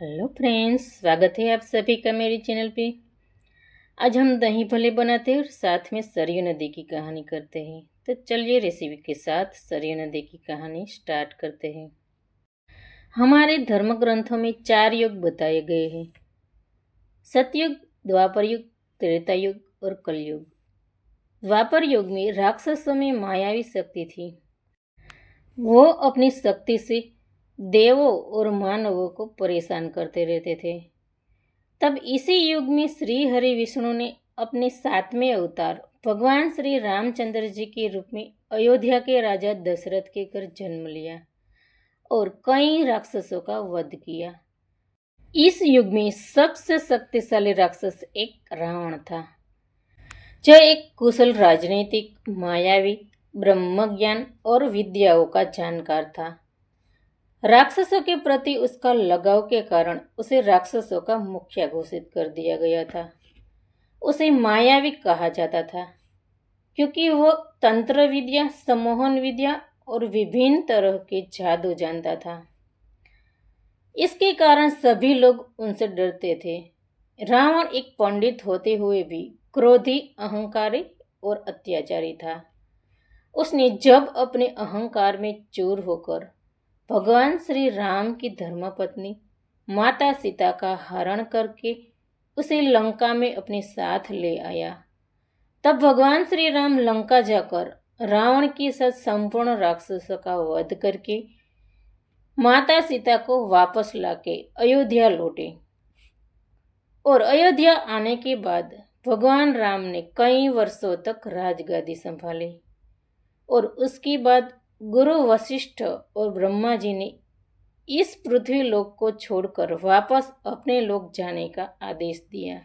Hello friends, स्वागत है आप सभी का मेरी चैनल पे। आज हम दही भल्ले बनाते हैं और साथ में सरयू नदी की कहानी करते हैं। तो चलिए रेसिपी के साथ सरयू नदी की कहानी स्टार्ट करते हैं। हमारे धर्म ग्रंथों में 4 युग बताए गए हैं: सतयुग, द्वापर युग, त्रेता युग और कलयुग। द्वापर युग में राक्षसों में मायावी शक्ति थी। वो अपनी शक्ति से देवों और मानवों को परेशान करते रहते थे। तब इसी युग में श्री हरि विष्णु ने अपने 7वें अवतार भगवान श्री रामचंद्र जी के रूप में अयोध्या के राजा दशरथ के घर जन्म लिया और कई राक्षसों का वध किया। इस युग में सबसे शक्तिशाली राक्षस एक रावण था, जो एक कुशल राजनीतिक, मायावी, ब्रह्मज्ञान और विद्याओं का जानकार था। राक्षसों के प्रति उसका लगाव के कारण उसे राक्षसों का मुखिया घोषित कर दिया गया था। उसे मायावी कहा जाता था क्योंकि वो तंत्र विद्या, सम्मोहन विद्या और विभिन्न तरह के जादू जानता था। इसके कारण सभी लोग उनसे डरते थे। रावण एक पंडित होते हुए भी क्रोधी, अहंकारी और अत्याचारी था। उसने जब अपने अहंकार में चूर होकर भगवान श्री राम की धर्मपत्नी माता सीता का हरण करके उसे लंका में अपने साथ ले आया, तब भगवान श्री राम लंका जाकर रावण के साथ संपूर्ण राक्षसों का वध करके माता सीता को वापस लाके अयोध्या लौटे। और अयोध्या आने के बाद भगवान राम ने कई वर्षों तक राजगादी संभाली और उसके बाद गुरु वशिष्ठ और ब्रह्मा जी ने इस पृथ्वी लोक को छोड़कर वापस अपने लोक जाने का आदेश दिया।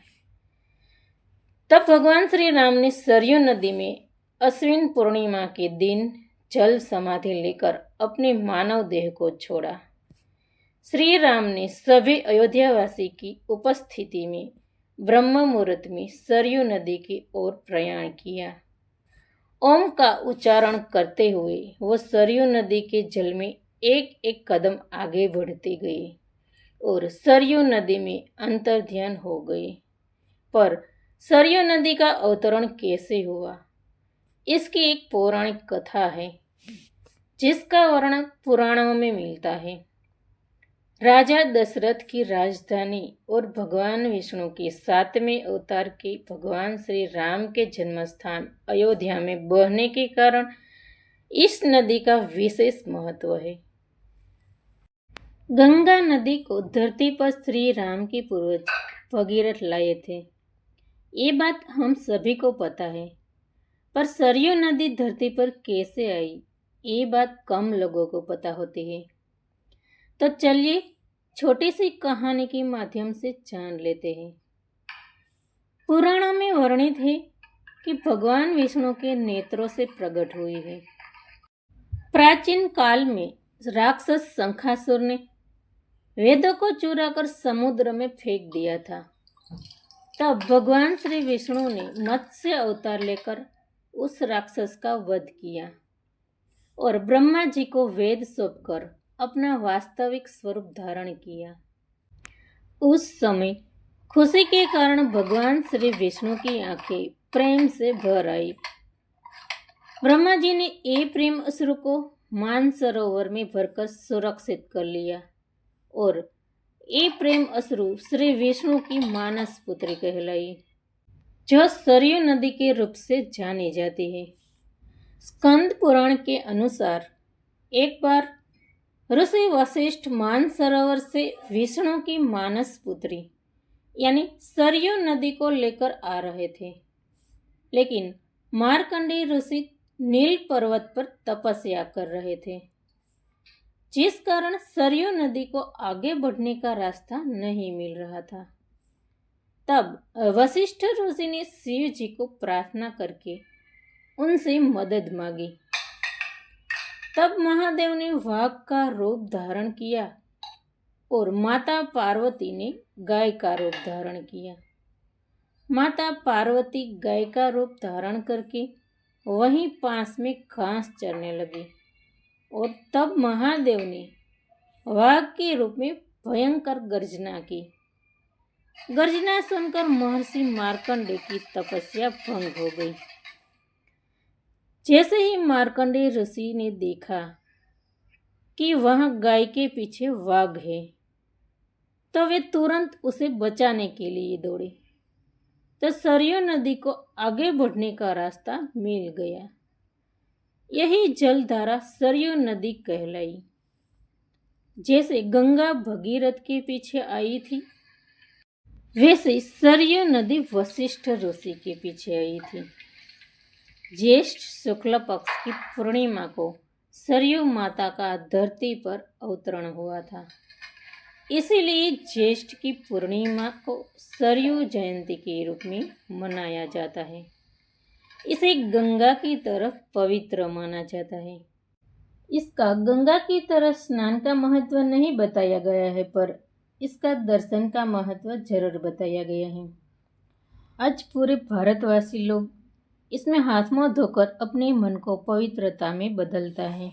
तब भगवान श्री राम ने सरयू नदी में अश्विन पूर्णिमा के दिन जल समाधि लेकर अपने मानव देह को छोड़ा। श्री राम ने सभी अयोध्यावासी की उपस्थिति में ब्रह्म मुहूर्त में सरयू नदी की ओर प्रयाण किया। ओम का उच्चारण करते हुए वो सरयू नदी के जल में एक एक कदम आगे बढ़ते गए और सरयू नदी में अंतर्ध्यान हो गए। पर सरयू नदी का अवतरण कैसे हुआ, इसकी एक पौराणिक कथा है जिसका वर्णन पुराणों में मिलता है। राजा दशरथ की राजधानी और भगवान विष्णु के 7वें अवतार के भगवान श्री राम के जन्मस्थान अयोध्या में बहने के कारण इस नदी का विशेष महत्व है। गंगा नदी को धरती पर श्री राम के पूर्वज भगीरथ लाए थे, ये बात हम सभी को पता है। पर सरयू नदी धरती पर कैसे आई, ये बात कम लोगों को पता होती है। तो चलिए छोटी सी कहानी के माध्यम से जान लेते हैं। पुराणों में वर्णित है कि भगवान विष्णु के नेत्रों से प्रकट हुई है। प्राचीन काल में राक्षस शंखासुर ने वेदों को चुराकर समुद्र में फेंक दिया था। तब भगवान श्री विष्णु ने मत्स्य अवतार लेकर उस राक्षस का वध किया और ब्रह्मा जी को वेद सौंपकर अपना वास्तविक स्वरूप धारण किया। उस समय खुशी के कारण भगवान श्री विष्णु की आंखें प्रेम से भर आई। ब्रह्मा जी ने ये प्रेम अश्रु को मानसरोवर में भरकर सुरक्षित कर लिया और ये प्रेम अश्रु श्री विष्णु की मानस पुत्री कहलाई, जो सरयू नदी के रूप से जानी जाती है। स्कंद पुराण के अनुसार एक बार ऋषि वशिष्ठ मानसरोवर से विष्णु की मानस पुत्री यानी सरयू नदी को लेकर आ रहे थे, लेकिन मार्कंडेय ऋषि नील पर्वत पर तपस्या कर रहे थे, जिस कारण सरयू नदी को आगे बढ़ने का रास्ता नहीं मिल रहा था। तब वशिष्ठ ऋषि ने शिव जी को प्रार्थना करके उनसे मदद मांगी। तब महादेव ने वाघ का रूप धारण किया और माता पार्वती ने गाय का रूप धारण किया। माता पार्वती गाय का रूप धारण करके वहीं पास में घास चरने लगी और तब महादेव ने वाघ के रूप में भयंकर गर्जना की। गर्जना सुनकर महर्षि मार्कंडे की तपस्या भंग हो गई। जैसे ही मार्कंडे ऋषि ने देखा कि वहां गाय के पीछे वाघ है, तो वे तुरंत उसे बचाने के लिए दौड़े। तो सरयू नदी को आगे बढ़ने का रास्ता मिल गया। यही जलधारा सरयू नदी कहलाई। जैसे गंगा भगीरथ के पीछे आई थी, वैसे सरयू नदी वशिष्ठ ऋषि के पीछे आई थी। ज्येष्ठ शुक्ल पक्ष की पूर्णिमा को सरयू माता का धरती पर अवतरण हुआ था। इसीलिए ज्येष्ठ की पूर्णिमा को सरयू जयंती के रूप में मनाया जाता है। इसे गंगा की तरह पवित्र माना जाता है। इसका गंगा की तरह स्नान का महत्व नहीं बताया गया है, पर इसका दर्शन का महत्व जरूर बताया गया है। आज पूरे भारतवासी लोग इसमें हाथ मुंह धोकर अपने मन को पवित्रता में बदलता है,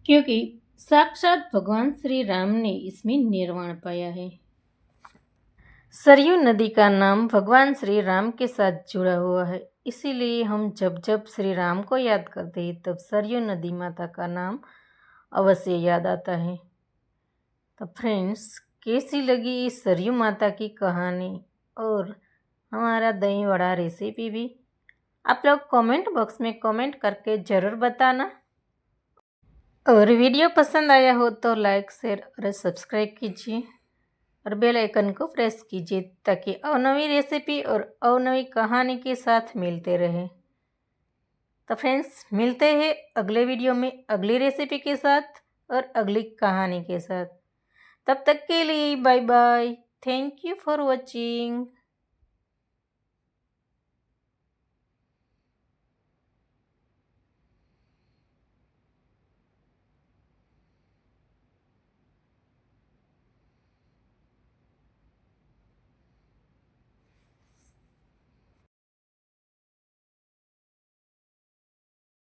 क्योंकि साक्षात भगवान श्री राम ने इसमें निर्वाण पाया है। सरयू नदी का नाम भगवान श्री राम के साथ जुड़ा हुआ है, इसीलिए हम जब जब श्री राम को याद करते हैं तब सरयू नदी माता का नाम अवश्य याद आता है। तो फ्रेंड्स, कैसी लगी इस सरयू माता की कहानी और हमारा दही वड़ा रेसिपी भी आप लोग कमेंट बॉक्स में कमेंट करके ज़रूर बताना। और वीडियो पसंद आया हो तो लाइक, शेयर और सब्सक्राइब कीजिए और बेल आइकन को प्रेस कीजिए ताकि अवनवी रेसिपी और अवनवी कहानी के साथ मिलते रहे। तो फ्रेंड्स, मिलते हैं अगले वीडियो में अगली रेसिपी के साथ और अगली कहानी के साथ। तब तक के लिए bye bye. Thank you for watching.